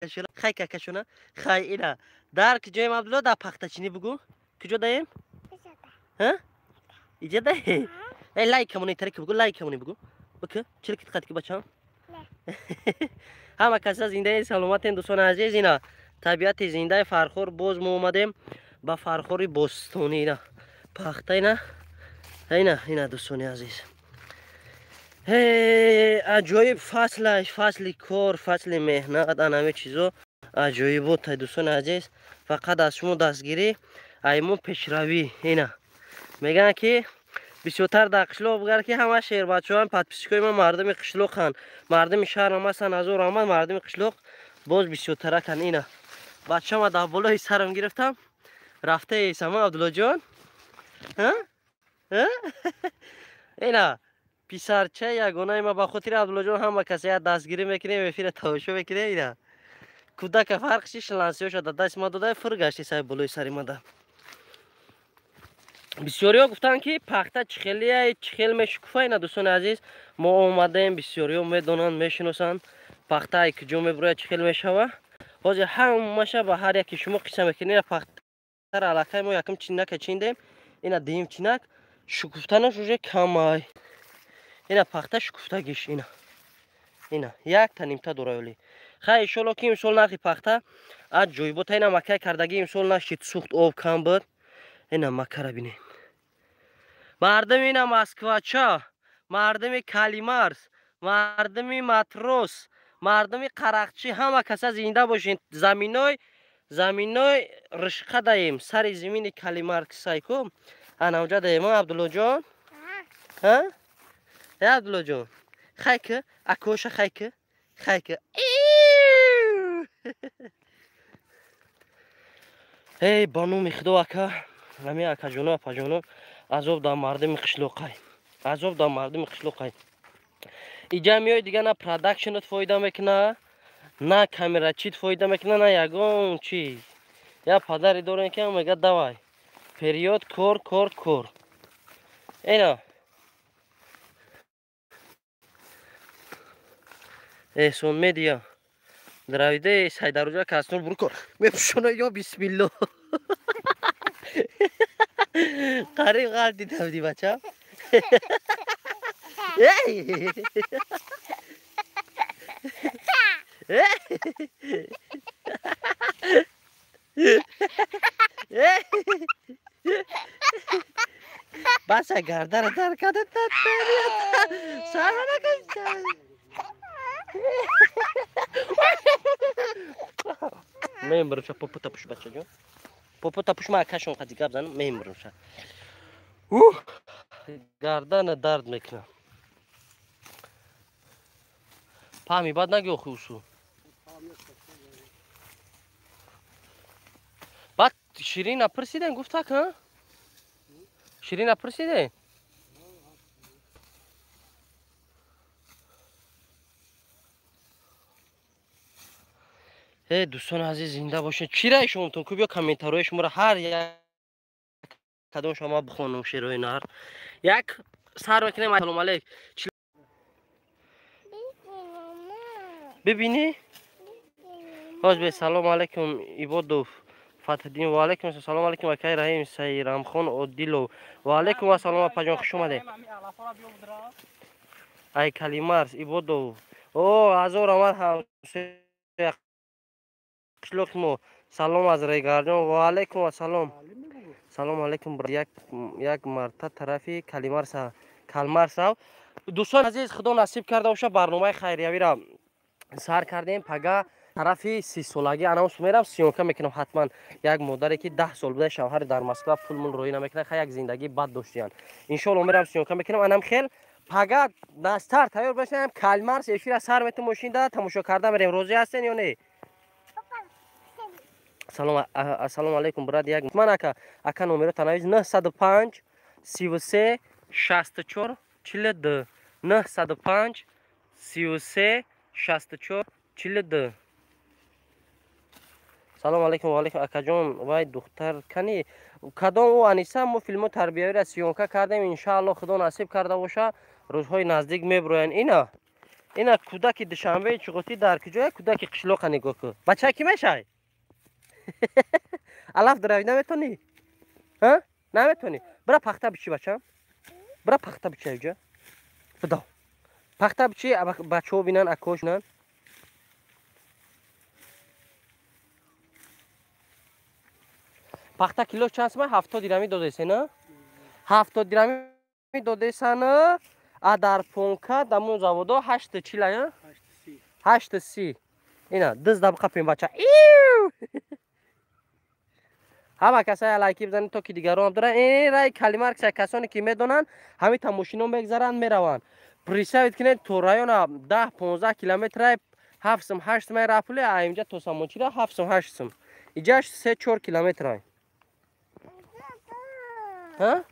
کشونه خی که کشونه خی اینا در کجایم عبدالله در پختچینی بگو کجا دایم ها اینجا ده ای لایک همونی ترک بگو لایک همونی بگو بکه چرا کت خط که بچم همه کسا زنده سلامت دوستان عزیز اینا طبیعت زنده فرخور باز ما اومدیم با فرخوری بستونی اینا پخته اینا دوستان عزیز عجایب فصل کار فصل مهنت همه چیزا عجایب بود دوستان عزیز فقط از شما دستگیری ایمون پیشروی اینا میگن که بسیارتر در قشلوق بگر که همه شهر بچه هم پدپسیکای ما مردم قشلوق هن مردم شهر هم هستن از اور آمد مردم قشلوق باز بسیارتر کن اینا بچه ما در بالای سرم گرفتم رفته ایسم عبدالله جان اینا پیسرچه یگانه ما با خاطر عبدالله جان هم کسی دستگیری میکنه میفیره تاشو میکنه اینا کودک فرقشی شلنسی شده دست ما داده فرگشتی سای بالای سری ما ده بسیاری ها گفتن که پخته چخیل میشکفه اینا دوستان عزیز ما اومدیم بسیاری ها میدونن میشناسن پخته کجا میبروید چخیل میشوه حاضر همشه با هر یکی شما قسم میکنین پخته را علاقه ما یکم چینک چیندیم اینا دیم چینک شکفتنش روشه کم اینا پخته شکفتگیش اینا یک تا نیمتا دورایولی خیلی ایشالا که امسال نخی پخته از جوی بود اینا مکه کردگی امسال نشید سوخت آب کم بود اینا مکه را بینیم مردم اینا مسکوچا مردم کالیمارس مردم ماتروس مردم قرقچی همه کسا زنده باشین زمینای رشقه دهیم سر زمین کالیمارس سایکو انوجا دهیم عبدالله جان ها عبدالله جان خیکه اکوش خیکه ای بانو میخدو اکا همی اکا جانو اپا جانو عذاب دا مردم قشلوقای اینجا میای دیگه نه پروداکشنت فایده میکنه نه کامera چیت فایده میکنه نه یگان چی یا پدری دارن که میگه دوای پریود کور اینا احسان میدیا دراویده سایداروجا کسنور برو کن میپشونه یا بسم الله قریب قرد دیدم دی بچه بس گردن در کده سر نکن مهم برم شا پوپو تپوش بچه جون پوپو تپوش ما کشون قدی گب زنم مهم برم شا گردن درد میکنم پامی بعد نگی خوشو بعد شیرین اپرسیدن گفت ها شیرین اپرسیدن دوستان عزیز زنده باشین چی رای شما تون بیا کامنتارهای شما را هر یک کدوم شما بخونم شیرای نهر یک سر میکنیم سلام علیک ببینی باز به سلام علیکم ایبادو فتحدین و علیکم سلام علیکم وکی رحیم سیرام خان عدیلو و علیکم و سلام پجان خوش اومده ای کلیمارس ایبادو او هزار آمد هم قشلوق مو سلام از ریگاردون و علیکم و سلام علیکم یک مرتبه طرفی کلمارس دوستان عزیز خدا نصیب کرده باشه برنامه خیریوی را سر کردیم پگه طرفی 30 سالگی اناونس میرم سیونکه میکنم حتما یک مادری که 10 سال بوده شوهر در مسکو پولمون روی نمیکنه خیلی یک زندگی بد داشتین ان شاء الله میرم سیونکه میکنم انم خیل پگه دستر تیار باشیم کلمارس اشیر سر میتون ماشین ده تماشا کرده میریم روزی هستین یا نه سلام علیکم براد یک من اکا نمره تنویز 905 33 64 42 905 33 64 42 سلام علیکم و علیکم اکا جان وای دختر کنی کدام او انیسه ما فیلم تربیوی را سیونکه کردیم ان شاء الله خدا نصیب کرده باشه روزهای نزدیک میبروین اینا کودک دوشنبه چغوتی در کجای کودک قشلوق نگاه کو بچه کی میشای الاف دروی نمیتونی ها نمیتونی برا پخته بچی بچم برا پخته بچی اینجا بدا پخته بچی بچه ها بینن اکوش نن پخته کیلو چند سمه 70 درمی داده سه 70 درمی داده سن در پونکا دمون زاودو 8 چیلا 8 اینا 10 دقیقه پیم بچه همه کسایی لایکی بزنید تا که دیگران هم دارن این رای کلمه کسانی که میدونن همین تماشینا میگذارن میرون پریساوید کنید تو رایون 10-15 کیلومتر 7-8 می رفته اینجا تو سامونچی را 7-8 اینجا 3-4 کیلومتر ها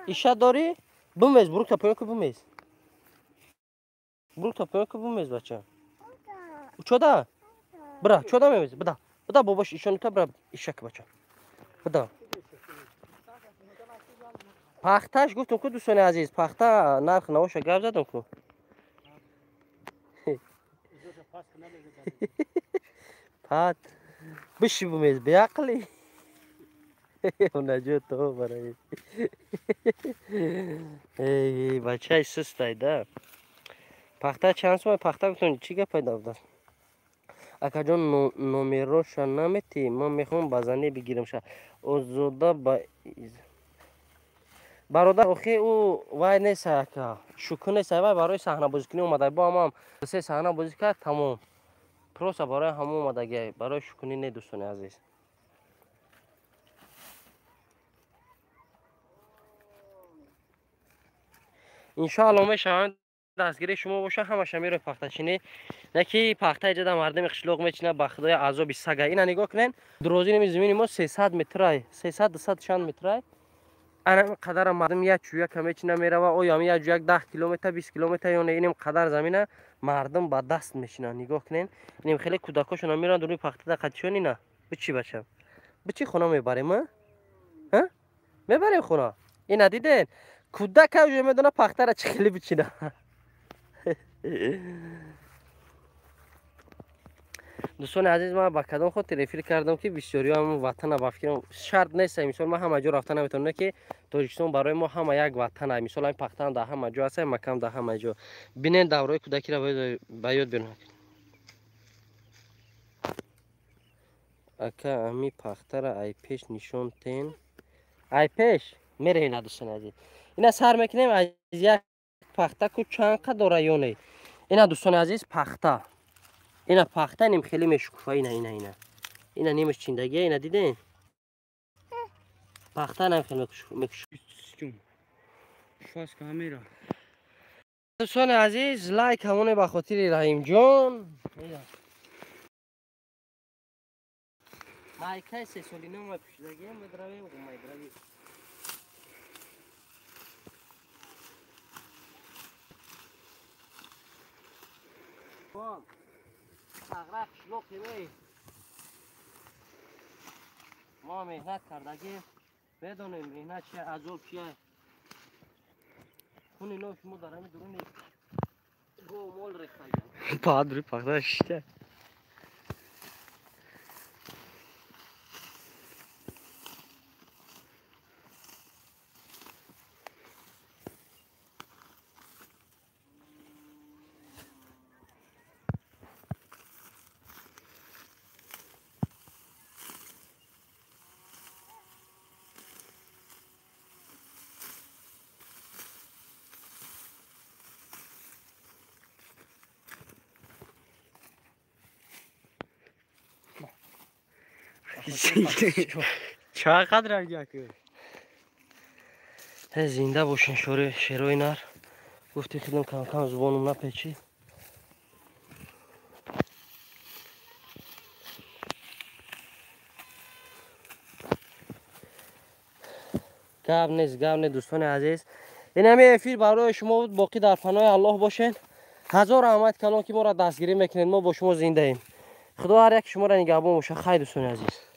ایشا داری بمیز بروک تا پایین که بمیز بروک تا پایین که بمیز بچه چودا برا چودا میمیز بدا بدا باباش ایشان تا برا ایشک بچه بدا پختش گفتم که دوستان عزیز پخته نرخ نوش گرد زدم که پات بشی بمیز بیاقلی نجات تو برای ای بچه ای سستای ده پخته چند سومه پخته گفتم چی گه پیدا بودن اکا جان نومیروش نمیتی من میخوام بزنی بگیرم شد اوزودا با برادر اخی او وای نیست اکا شکر نیست وای برای صحنه بازی کنی اومده با هم 3 صحنه بازی کرد تمام پروسا برای همون اومده گه برای شکنی نه دوستان عزیز انشاءالله میشه دستگیری شما باشه همش میره پخته چینی نه که پخته اجدا مردم قشلوق میچینه با خدای عذاب سگا اینا نگاه کنین درازی نمی زمین ما 300 مترای 300 چند مترای انا قدر مردم یا چویا کمی چینه میره و او یا 10 کیلومتر 20 کیلومتر یا اینم قدر زمینه مردم با دست میشینن نگاه کنین اینم خیلی کودکاشون میرن دور پخته دقتشون اینا بچی بچم بچی خونه میبریم ها میبریم خونه اینا دیدین کودک اوج میدونه پخته را چخلی بچینه دوستان عزیز من با کدام خود تلفیر کردم که بسیاری هم وطن بافکرم شرط نیست مثلا ما همه جا رفتن نمیتونه که تاجیکستان برای ما همه یک وطن مثلا این پختن در همه جا هست مکم در همه جا ببینید دوره کودکی را به یاد بیارین اکا امی پخته را ای پیش نشون تین ای پیش میره اینا دوستان عزیز اینا سر میکنیم از یک پخته کو چند قدر رایونه اینا دوستان عزیز پخته اینا پخته نیم خیلی مشکوفه اینا نیمش چیندگی اینا دیدین پخته نیم خیلی مشکوفه شاش کامیرا دوستان عزیز لایک همونه به خاطر رحیم جان لایک 3 سالی نم پیشدگی مدروی و مدروی اغرق شلوقی می ما مهنت کردگیم بدونیم مهنت چیه عذاب چیه خونی نو شما در همین درونی گو مول ریختگیم پادری پخته شده چقدر رنگی زنده باشین شیروی نر گفتی خیلی کم کم زبانم نپیچی گاب نیست دوستان عزیز این همه افیر برای شما بود باقی در پناه الله باشین هزار رحمت کلان که ما را دستگیری میکنین ما با شما زنده ایم خدا هر یک شما را نگهبان باشه خیر دوستان عزیز